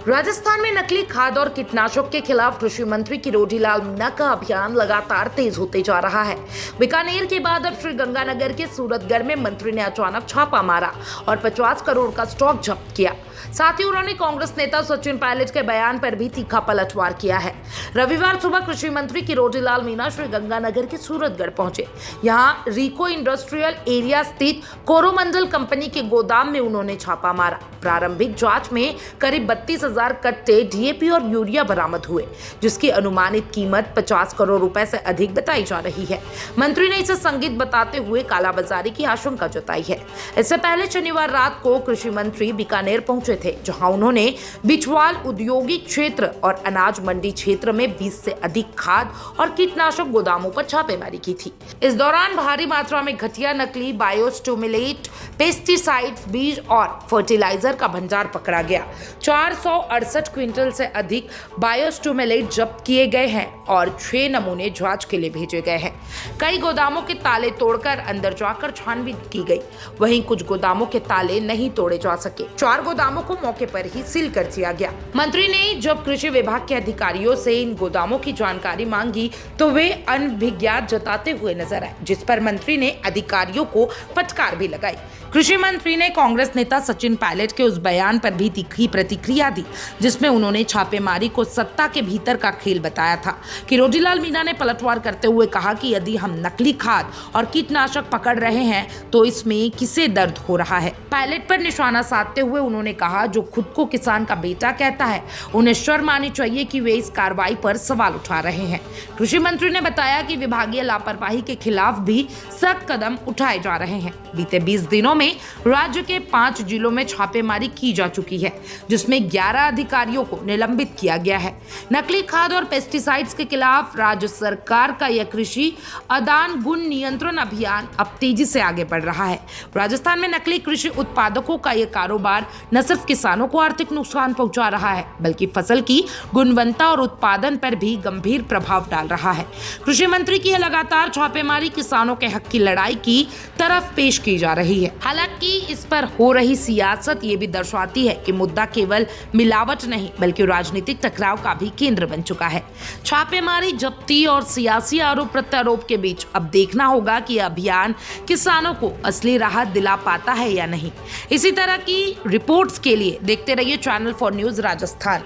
राजस्थान में नकली खाद और कीटनाशक के खिलाफ कृषि मंत्री किरोड़ीलाल मीणा का अभियान लगातार तेज होते जा रहा है। बीकानेर के बाद अब श्रीगंगानगर के सूरतगढ़ में मंत्री ने अचानक छापा मारा और 50 करोड़ का स्टॉक जब्त किया। साथ ही उन्होंने कांग्रेस नेता सचिन पायलट के बयान पर भी तीखा पलटवार किया है। रविवार सुबह कृषि मंत्री किरोड़ीलाल मीणा श्रीगंगानगर के सूरतगढ़ पहुंचे। यहां रिको इंडस्ट्रियल एरिया स्थित कोरोमंडल कंपनी के गोदाम में उन्होंने छापा मारा। प्रारंभिक जांच में करीब 32,000 कट्टे डीएपी और यूरिया बरामद हुए, जिसकी अनुमानित कीमत 50 करोड़ रुपए से अधिक बताई जा रही है। मंत्री ने इसे संदिग्ध बताते हुए कालाबाजारी की आशंका जताई है। इससे पहले शनिवार रात को कृषि मंत्री बीकानेर पहुंचे थे, जहां उन्होंने बिछवाल औद्योगिक क्षेत्र और अनाज मंडी क्षेत्र में 20 से अधिक खाद और कीटनाशक गोदामो68 पर छापेमारी की थी। इस दौरान भारी मात्रा में घटिया नकली बायोस्टिमुलेंट, पेस्टिसाइड्स, बीज और फर्टिलाइजर का भंडार पकड़ा गया। 468 क्विंटल से अधिक बायोस्टिमुलेंट जब्त किए गए हैं और 6 नमूने जांच के लिए भेजे गए हैं। कई गोदामों के ताले तोड़कर अंदर जाकर छानबीन की गई। वहीं कुछ गोदामों के ताले नहीं तोड़े जा सके। 4 गोदामों को मौके पर ही सील कर दिया गया। मंत्री ने जब कृषि विभाग के अधिकारियों से इन गोदामों की जानकारी मांगी तो वे अनभिज्ञता जताते हुए नजर आए, जिस पर मंत्री ने अधिकारियों को फटकार भी लगाई। कृषि मंत्री ने कांग्रेस नेता सचिन पायलट के उस बयान पर भी तीखी प्रतिक्रिया दी, जिसमें उन्होंने छापेमारी को सत्ता के भीतर का खेल बताया था। किरोड़ीलाल मीणा ने पलटवार करते हुए कहा कि यदि हम नकली खाद और कीटनाशक पकड़ रहे हैं तो इसमें किसे दर्द हो रहा है। पायलट पर निशाना साधते हुए उन्होंने कहा, जो खुद को किसान का बेटा कहता है, उन्हें शर्म आनी चाहिए कि वे इस कार्रवाई पर सवाल उठा रहे हैं। कृषि मंत्री ने बताया कि विभागीय लापरवाही के खिलाफ भी सख्त कदम उठाए जा रहे हैं। बीते 20 दिनों में राज्य के 5 जिलों में छापेमारी की जा चुकी है, जिसमें 11 अधिकारियों को निलंबित किया गया है। नकली खाद और पेस्टिसाइड्स के खिलाफ राज्य सरकार का यह कृषि आदान गुण नियंत्रण अभियान अब तेजी से आगे बढ़ रहा है। राजस्थान में नकली कृषि उत्पादकों का यह कारोबार न सिर्फ किसानों को आर्थिक नुकसान पहुंचा रहा है, बल्कि फसल की गुणवत्ता और उत्पादन पर भी गंभीर प्रभाव डाल रहा है। कृषि मंत्री की लगातार छापेमारी किसानों के हक की लड़ाई की तरफ पेश की जा रही है। हालांकि इस पर हो रही सियासत ये भी दर्शाती है कि मुद्दा केवल मिलावट नहीं, बल्कि राजनीतिक टकराव का भी केंद्र बन चुका है। छापेमारी, जब्ती और सियासी आरोप प्रत्यारोप के बीच अब देखना होगा कि यह अभियान किसानों को असली राहत दिला पाता है या नहीं। इसी तरह की रिपोर्ट्स के लिए देखते रहिए चैनल 4 न्यूज़ राजस्थान।